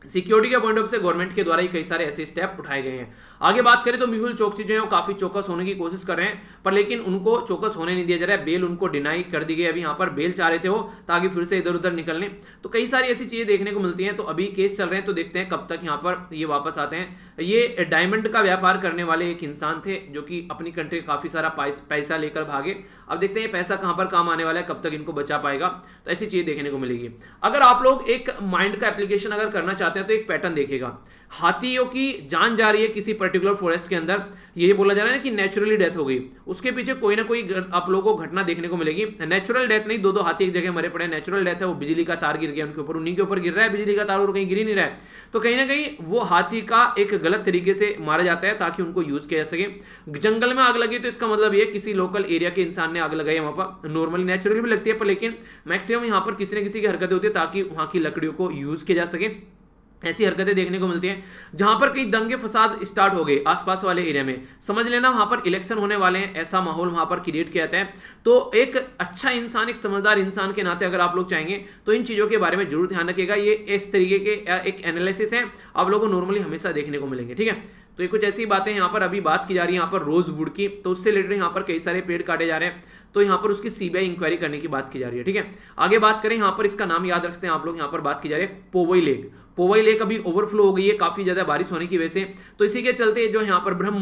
सिक्योरिटी के पॉइंट ऑफ से गवर्नमेंट के द्वारा ही कई सारे ऐसे स्टेप उठाए गए हैं। आगे बात करें तो मेहुल चोकसी जो है वो काफी चौकस होने की कोशिश कर रहे हैं, पर लेकिन उनको चौकस होने नहीं दिया जा रहा है, बेल उनको डिनाई कर दी गई। अभी यहाँ पर बेल चाह रहे थे वो ताकि फिर से इधर उधर निकलने, तो कई सारी ऐसी चीजें देखने को मिलती हैं। तो अभी केस चल रहे हैं, तो देखते हैं कब तक यहाँ पर ये वापस आते हैं। ये डायमंड का व्यापार करने वाले एक इंसान थे जो कि अपनी कंट्री काफी सारा पैसा लेकर भागे। अब देखते हैं पैसा कहां पर काम आने वाला है, कब तक इनको बचा पाएगा, तो ऐसी चीज देखने को मिलेगी। अगर आप लोग एक माइंड का एप्लीकेशन अगर करना चाहते हैं तो एक पैटर्न देखिएगा। हाथियों की जान जा रही है किसी पर्टिकुलर फॉरेस्ट के अंदर, ये बोला जा रहा है कि नेचुरली डेथ हो गई, उसके पीछे कोई ना कोई आप लोगों को घटना देखने को मिलेगी। नेचुरल डेथ नहीं, 2-2 हाथी एक जगह मरे पड़े, नेचुरल डेथ है वो बिजली का तार गिर गया उनके ऊपर, उन्हीं के ऊपर गिर रहा है बिजली का तार और कहीं गिर ही नहीं रहा है। तो कहीं ना कहीं वो हाथी का एक गलत तरीके से मारा जाता है ताकि उनको यूज किया जा सके। जंगल में आग लगी तो इसका मतलब ये किसी लोकल एरिया के इंसान ने आग लगाई वहां पर, नॉर्मली नेचुरली भी लगती है पर लेकिन मैक्सिमम यहाँ पर किसी न किसी की हरकतें होती है ताकि वहां की लकड़ियों को यूज किया जा सके। ऐसी हरकतें देखने को मिलती हैं। जहां पर कई दंगे फसाद स्टार्ट हो गए आसपास वाले एरिया में, समझ लेना वहां पर इलेक्शन होने वाले हैं, ऐसा माहौल वहां पर क्रिएट किया जाता है। तो एक अच्छा इंसान, एक समझदार इंसान के नाते अगर आप लोग चाहेंगे तो इन चीजों के बारे में जरूर ध्यान रखिएगा। ये इस तरीके के एक एनालिसिस है, आप लोगों को नॉर्मली हमेशा देखने को मिलेंगे, ठीक है। तो ये कुछ ऐसी बातें यहाँ पर अभी बात की जा रही है यहाँ पर रोजवुड की, तो उससे रिलेटेड यहाँ पर कई सारे पेड़ काटे जा रहे हैं, तो यहाँ पर उसकी सीबीआई इंक्वायरी करने की बात की जा रही है, ठीक है। आगे बात करें यहाँ पर, इसका नाम याद रखते हैं आप लोग, यहाँ पर बात की जा रही है पोवई लेक। पोवई लेक अभी ओवरफ्लो हो गई है काफी ज्यादा बारिश होने की वजह से, तो इसी के चलते जो यहाँ पर ब्रह्म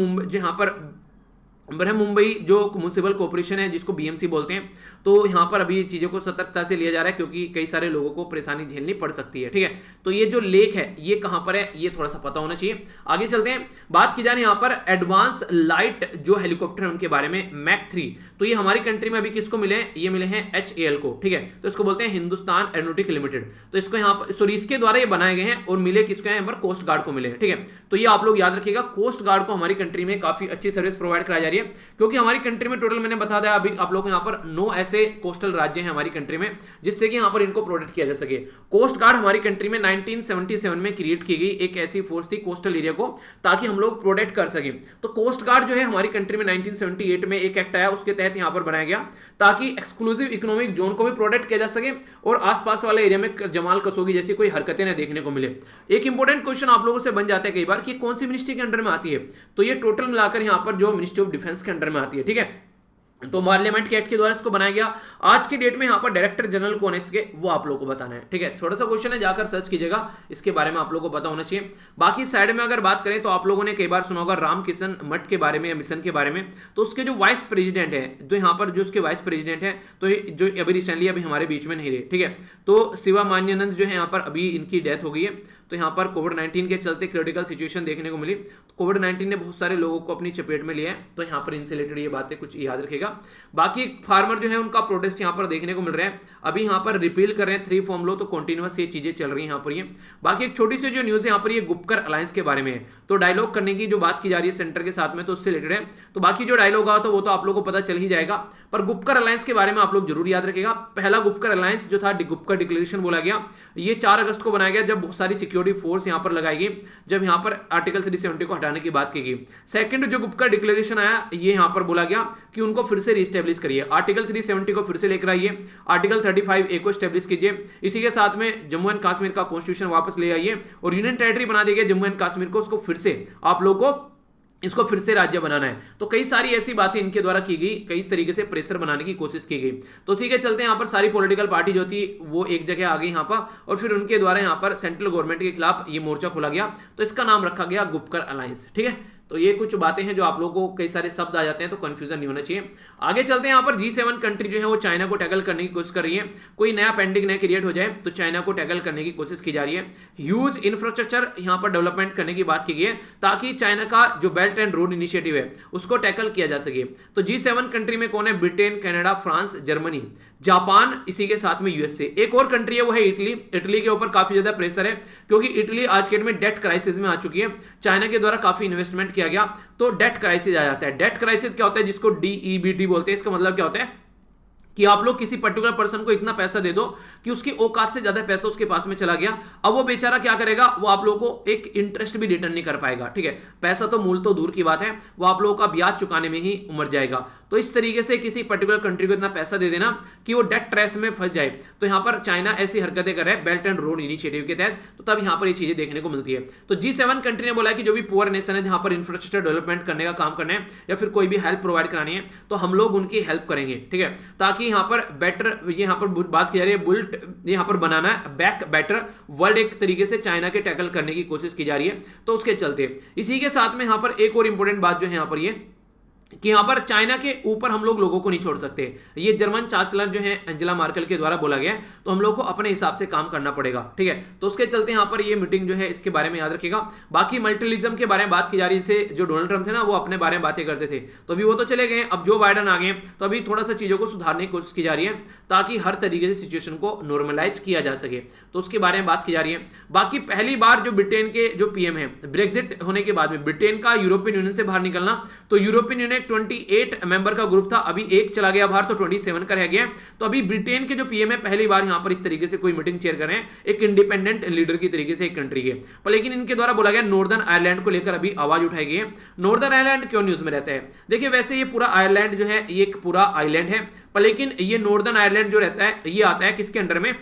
मुंबई जो म्युनिसिपल कॉर्पोरेशन है जिसको बीएमसी बोलते हैं, तो यहाँ पर अभी चीजों को सतर्कता से लिया जा रहा है क्योंकि कई सारे लोगों को परेशानी झेलनी पड़ सकती है, ठीक है। तो ये जो लेक है ये कहां पर है ये थोड़ा सा पता होना चाहिए। आगे चलते हैं, बात की जा रही है यहाँ पर एडवांस लाइट जो हेलीकॉप्टर है उनके बारे में, मैक 3। तो ये हमारी कंट्री में अभी किसको मिले हैं, ये मिले हैं HAL को, ठीक है। तो इसको बोलते हैं हिंदुस्तान एरोनॉटिक लिमिटेड। तो इसको यहाँ पर सॉरी इसके द्वारा ये बनाए गए हैं और मिले किसको यहाँ पर कोस्ट गार्ड को मिले हैं, ठीक है। तो ये आप लोग याद रखिएगा, कोस्ट गार्ड को हमारी कंट्री में काफी अच्छी सर्विस प्रोवाइड कराई जा रही है। रही है, क्योंकि हमारी कंट्री में टोटल मैंने बता दिया अभी आप लोग को यहाँ पर 9 ऐसे कोस्टल राज्य हैं हमारी कंट्री में जिससे कि यहाँ पर इनको प्रोटेक्ट किया जा सके। कोस्ट गार्ड हमारी कंट्री में 1977 में क्रिएट की गई एक ऐसी फोर्स थी कोस्टल एरिया को, ताकि हम लोग प्रोटेक्ट कर सके। तो कोस्ट गार्ड जो है हमारी कंट्री में 1978 में एक एक्ट आया, उसके तहत यहाँ पर बनाया गया ताकि एक्सक्लूसिव इकोनॉमिक जोन को भी प्रोटेक्ट किया जा सके और आसपास वाले एरिया में जमाल कसोगी जैसी कोई हरकतें न देखने को मिले। एक इंपॉर्टेंट क्वेश्चन आप लोगों से बन जाता है कई बार कि कौन सी मिनिस्ट्री के अंडर में आती है, तो ये टोटल मिलाकर यहाँ पर जो मिनिस्ट्री ऑफ डिफेंस के अंडर में आती है, ठीक है। तो पार्लियामेंट के एक्ट के द्वारा इसको बनाया गया। आज की डेट में यहाँ पर डायरेक्टर जनरल कौन है इसके, वो आप लोगों को बताना है, ठीक है। छोटा सा क्वेश्चन है, जाकर सर्च कीजिएगा, इसके बारे में आप लोगों को पता होना चाहिए। बाकी साइड में अगर बात करें तो आप लोगों ने कई बार सुना होगा रामकिशन मठ के बारे में या मिशन के बारे में। तो उसके जो वाइस प्रेसिडेंट है, तो यहाँ पर जो उसके वाइस प्रेसिडेंट है, तो जो अभी रिसेंटली अभी हमारे बीच में नहीं रहे, ठीक है। तो शिवा मान्यानंद जो है यहाँ पर अभी इनकी डेथ हो गई है। तो यहाँ पर कोविड-19 के चलते क्रिटिकल सिचुएशन देखने को मिली। तो कोविड-19 ने बहुत सारे लोगों को अपनी चपेट में लिया है, तो यहाँ पर इनसे रिलेटेड ये बातें कुछ याद रखेगा। बाकी फार्मर जो है उनका प्रोटेस्ट यहाँ पर देखने को मिल रहा है। अभी यहाँ पर रिपील कर रहे हैं 3 फॉर्म लो, तो कंटिन्यूअस ये चीजें चल रही है यहाँ पर। ये बाकी एक छोटी सी जो न्यूज है यहाँ पर ये गुपकर अलायंस के बारे में है। तो डायलॉग करने की जो बात की जा रही है सेंटर के साथ में, तो उससे रिलेटेड है। तो बाकी जो डायलॉग हुआ तो वो तो आप लोगों को पता चल ही जाएगा, पर गुपकर अलायंस के बारे में आप लोग जरूर याद रखेगा। पहला गुपकर अलायंस जो था गुपकर डिक्लेरेशन बोला गया, ये 4 अगस्त को बनाया गया जब बहुत सारी सिक्योरिटी फोर्स यहाँ पर लगाई गई, जब यहाँ पर आर्टिकल 370 को हटाने की बात की गई। सेकंड जो गुपकर डिक्लेरेशन आया, ये यहाँ पर बोला गया कि उनको फिर से रिस्टेब्लिश करिए, आर्टिकल 370 को फिर से लेकर आइए, आर्टिकल 35A को स्टेब्लिश कीजिए। इसी के साथ में जम्मू एंड कश्मीर का कॉन्स्टिट्यूशन वापस ले आइए और यूनियन टेरिटरी बना दिया गया जम्मू एंड कश्मीर को, उसको फिर से आप लोग को इसको फिर से राज्य बनाना है। तो कई सारी ऐसी बातें इनके द्वारा की गई, कई तरीके से प्रेशर बनाने की कोशिश की गई। तो इसी के चलते यहाँ पर सारी पॉलिटिकल पार्टी जो थी वो एक जगह आ गई यहाँ पर, और फिर उनके द्वारा यहाँ पर सेंट्रल गवर्नमेंट के खिलाफ ये मोर्चा खोला गया। तो इसका नाम रखा गया गुपकर अलायंस, ठीक है। तो ये कुछ बातें हैं जो आप लोगों को कई सारे शब्द आ जाते हैं, तो कंफ्यूजन नहीं होना चाहिए। आगे चलते हैं, यहाँ पर G7 कंट्री जो है वो चाइना को टैकल करने की कोशिश कर रही है। कोई नया पेंडिंग नया क्रिएट हो जाए तो चाइना को टैकल करने की कोशिश की जा रही है। ह्यूज इंफ्रास्ट्रक्चर यहाँ पर डेवलपमेंट करने की बात की गई है ताकि चाइना का जो बेल्ट एंड रोड इनिशिएटिव है उसको टैकल किया जा सके। तो G7 कंट्री में कौन है? Britain, Canada, France, Germany, Japan, इसी के साथ में यूएसए। एक और कंट्री है वो है इटली। इटली के ऊपर काफी ज्यादा प्रेशर है क्योंकि इटली आज के डेट में डेट क्राइसिस में आ चुकी है। चाइना के द्वारा काफी इन्वेस्टमेंट किया गया तो डेट क्राइसिस आ जाता है। डेट क्राइसिस क्या होता है? जिसको DEBT बोलते हैं। इसका मतलब क्या होता है कि आप लोग किसी पर्टिकुलर पर्सन को इतना पैसा दे दो कि उसकी औकात से ज्यादा पैसा उसके पास में चला गया। अब वो बेचारा क्या करेगा? वो आप लोगों को एक इंटरेस्ट भी रिटर्न नहीं कर पाएगा, ठीक है। पैसा तो मूल तो दूर की बात है, वो आप लोगों का ब्याज चुकाने में ही उमर जाएगा। तो इस तरीके से किसी पर्टिकुलर कंट्री को इतना पैसा दे देना कि वो डेट ट्रेस में फंस जाए। तो यहां पर चाइना ऐसी हरकतें कर रहा है बेल्ट एंड रोड इनिशिएटिव के तहत, तो तब यहां पर ये चीजें देखने को मिलती है। तो G7 कंट्री ने बोला कि जो भी पुअर नेशन है जहां पर इंफ्रास्ट्रक्चर डेवलपमेंट करने का काम करना है या फिर कोई भी हेल्प प्रोवाइड करानी है तो हम लोग उनकी हेल्प करेंगे, ठीक है, ताकि यहां पर बेटर यहां पर बात की जा रही है बुल्ट यहां पर बनाना है बैक बेटर वर्ल्ड, एक तरीके से चाइना के टैकल करने की कोशिश की जा रही है। तो उसके चलते इसी के साथ में यहां पर एक और इंपॉर्टेंट बात जो है यहां पर ये कि यहां पर चाइना के ऊपर हम लोगों को नहीं छोड़ सकते। ये जर्मन चांसलर जो है एंजेला मार्केल के द्वारा बोला गया, तो हम लोग को अपने हिसाब से काम करना पड़ेगा, ठीक है। तो उसके चलते यहां पर ये मीटिंग जो है इसके बारे में याद रखिएगा। बाकी मल्टीलिज्म के बारे में बात की जा रही है, जो डोनाल्ड ट्रंप थे ना वो अपने बारे में बातें करते थे, तो अभी वो तो चले गए, अब जो बाइडन आ गए, तो अभी थोड़ा सा चीजों को सुधारने की कोशिश की जा रही है ताकि हर तरीके से सिचुएशन को नॉर्मलाइज किया जा सके। तो उसके बारे में बात की जा रही है। बाकी पहली बार जो ब्रिटेन के जो पीएम है, ब्रेक्जिट होने के बाद में ब्रिटेन का यूरोपियन यूनियन से बाहर निकलना, तो यूरोपियन यूनियन 28 मेंबर का ग्रुप था, अभी एक चला गया बाहर, तो 27 का रह गया। तो अभी ब्रिटेन के जो पीएम है पहली बार यहां पर इस तरीके से कोई मीटिंग चेयर कर रहे हैं एक इंडिपेंडेंट लीडर की तरीके से एक कंट्री के, पर लेकिन इनके द्वारा बोला गया नॉर्दर्न आयरलैंड को लेकर अभी आवाज उठाई गई है। नॉर्दर्न आयरलैंड क्यों न्यूज में रहता है? देखिए वैसे ये पूरा आयरलैंड जो है ये एक पूरा आइलैंड है, पर लेकिन ये नॉर्दर्न आयरलैंड जो रहता है ये आता है किसके अंडर में?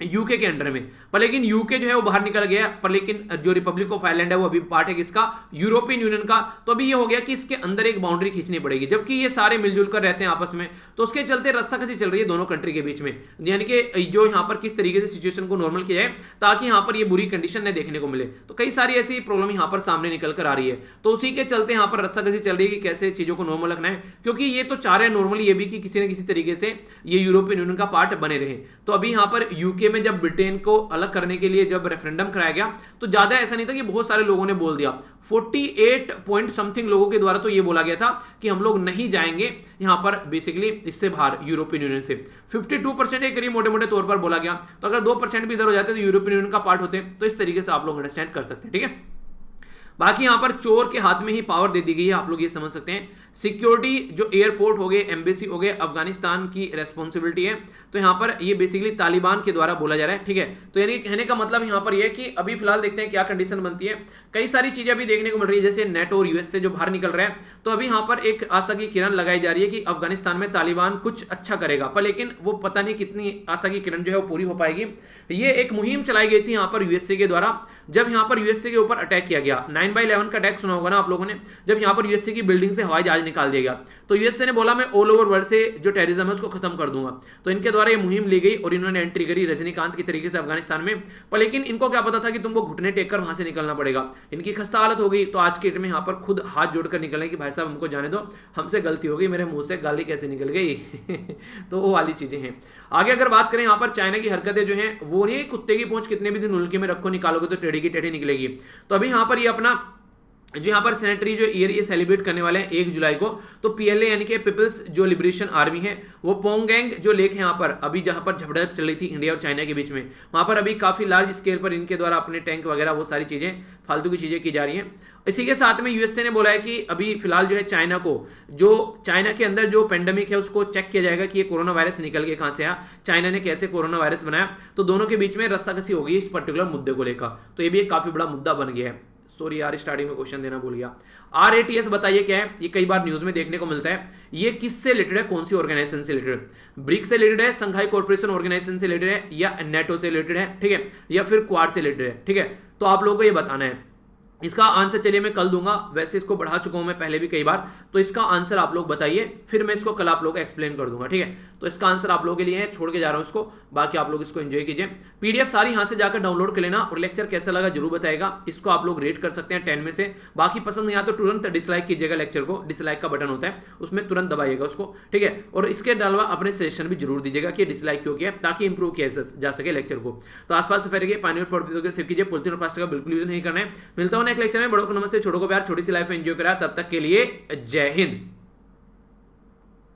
यूके के अंडर में। पर लेकिन यूके जो है वो बाहर निकल गया, पर लेकिन जो रिपब्लिक ऑफ आयरलैंड है वो अभी पार्ट है किसका? यूरोपियन यूनियन का। तो अभी ये हो गया कि इसके अंदर एक बाउंड्री खींचनी पड़ेगी, जबकि ये सारे मिलजुल कर रहते हैं आपस में। तो उसके चलते रस्साकसी चल रही है दोनों कंट्री के बीच में, यानी कि जो यहाँ पर किस तरीके से सिचुएशन को नॉर्मल किया जाए ताकि यहाँ पर ये बुरी कंडीशन न देखने को मिले। तो कई सारी ऐसी प्रॉब्लम यहाँ पर सामने निकल कर आ रही है। तो उसी के चलते यहाँ पर रस्साकसी चल रही है कि कैसे चीजों को नॉर्मल रखना है, क्योंकि ये तो चाह रहे हैं नॉर्मली ये भी कि किसी न किसी तरीके से ये यूरोपियन यूनियन का पार्ट बने रहे। तो अभी यहाँ पर यूके में जब ब्रिटेन को अलग करने के लिए जब रेफरेंडम कराया गया तो ज्यादा ऐसा नहीं था कि बहुत सारे लोगों ने बोल दिया, 48 पॉइंट समथिंग लोगों के द्वारा तो ये बोला गया था कि हम लोग नहीं जाएंगे यहां पर बेसिकली इससे बाहर यूरोपियन यूनियन से। 52% के करीब मोटे मोटे तौर पर बोला गया। तो अगर 2% भी इधर हो जाते तो यूरोपियन यूनियन का पार्ट होते। तो इस तरीके से आप लोग अंडरस्टैंड कर सकते हैं, ठीक है। बाकी यहाँ पर चोर के हाथ में ही पावर दे दी गई है, आप लोग ये समझ सकते हैं। सिक्योरिटी जो एयरपोर्ट हो गए, एम्बेसी हो गए, अफगानिस्तान की रेस्पॉन्सिबिलिटी है। तो यहाँ पर ये बेसिकली तालिबान के द्वारा बोला जा रहा है, ठीक है। तो यानी कहने का मतलब यहाँ पर यह कि अभी फिलहाल देखते हैं क्या कंडीशन बनती है। कई सारी चीजें अभी देखने को मिल रही है, जैसे नेटो और यूएस से जो बाहर निकल रहा है। तो अभी यहाँ पर एक आशा की किरण लगाई जा रही है कि अफगानिस्तान में तालिबान कुछ अच्छा करेगा, पर लेकिन वो पता नहीं कितनी आशा की किरण जो है वो पूरी हो पाएगी। ये एक मुहिम चलाई गई थी यहाँ पर यूएसए के द्वारा, जब यहाँ पर यूएसए के ऊपर अटैक किया गया। 9/11 का अटैक सुना होगा ना आप लोगों ने, जब यहाँ पर यूएसए की बिल्डिंग से हवाई जहाज निकाल दिया गया। तो यूएसए ने बोला मैं ऑल ओवर वर्ल्ड से जो टेररिज्म है उसको खत्म कर दूंगा। तो इनके द्वारा ये मुहिम ली गई और इन्होंने एंट्री करी रजनीकांत की तरीके से अफगानिस्तान में। पर लेकिन इनको क्या पता था कि तुमको घुटने टेक कर वहां से निकलना पड़ेगा। इनकी खस्ता हालत हो गई, तो आज के डेट में यहाँ पर खुद हाथ जोड़कर निकले कि भाई साहब हमको जाने दो, हमसे गलती हो गई, मेरे मुंह से गाली कैसे निकल गई। तो वो वाली चीजें हैं। आगे अगर बात करें यहाँ पर चाइना की हरकतें जो हैं वो नहीं, कुत्ते की पूंछ कितने भी दिन उल्के में रखो निकालोगे तो टेढ़ी की टेढ़ी निकलेगी। तो अभी यहाँ पर ये अपना जो यहाँ पर सेनेटरी जो ईयर ये सेलिब्रेट करने वाले हैं 1 जुलाई को। तो पीएलए यानी कि पीपल्स जो लिबरेशन आर्मी है, वो पोंगैंग जो लेक है यहाँ पर अभी जहाँ पर झड़प चल रही थी इंडिया और चाइना के बीच में, वहाँ पर अभी काफी लार्ज स्केल पर इनके द्वारा अपने टैंक वगैरह वो सारी चीजें फालतू की चीजें की जा रही हैं। इसी के साथ में यूएसए ने बोला है कि अभी फिलहाल जो है चाइना को, जो चाइना के अंदर जो पेंडेमिक है उसको चेक किया जाएगा कि ये कोरोना वायरस निकल के कहाँ से आया, चाइना ने कैसे कोरोना वायरस बनाया। तो दोनों के बीच में रस्साकसी हो गई इस पर्टिकुलर मुद्दे को लेकर। तो ये भी एक काफी बड़ा मुद्दा बन गया है। सॉरी यार, स्टार्टिंग में क्वेश्चन देना भूल गया। RATS बताइए क्या है, ये कई बार न्यूज में देखने को मिलता है। ये किससे रिलेटेड है, कौन सी ऑर्गेनाइजेशन से रिलेटेड? ब्रिक्स से रिलेटेड है, संघाई कॉर्पोरेशन ऑर्गेनाइजेशन से रिलेटेड है, या नेटो से रिलेटेड है, ठीक है, या फिर क्वाड से रिलेटेड है, ठीक है। तो आप लोगों को ये बताना है। इसका आंसर चलिए मैं कल दूंगा, वैसे इसको बढ़ा चुका हूं मैं पहले भी कई बार। तो इसका आंसर आप लोग बताइए, फिर मैं इसको कल आप लोग को एक्सप्लेन कर दूंगा, ठीक है। तो इसका आंसर आप लोगों के लिए है, छोड़ के जा रहा हूं इसको, बाकी आप लोग इसको एंजॉय कीजिए। पीडीएफ सारी यहां से जाकर डाउनलोड कर लेना, और लेक्चर कैसा लगा जरूर बताएगा। इसको आप लोग रेट कर सकते हैं 10 में से। बाकी पसंद नहीं आता तो तुरंत डिसलाइक कीजिएगा लेक्चर को, डिसलाइक का बटन होता है उसमें तुरंत दबाइएगा उसको, ठीक है। और इसके अलावा अपने सजेशन भी जरूर दीजिएगा कि डिसलाइक क्यों किया, ताकि इंप्रूव किया जा सके लेक्चर को। तो आसपास से फैरिए पानी और पॉलिथिन सेव कीजिए, पॉलिथिन और प्लास्टिक का बिल्कुल यूज नहीं करना है। मिलता हूं नेक्स्ट लेक्चर में, बड़ों को नमस्ते, छोटों को प्यार, छोटी सी लाइफ एंजॉय करा। तब तक के लिए जय हिंद।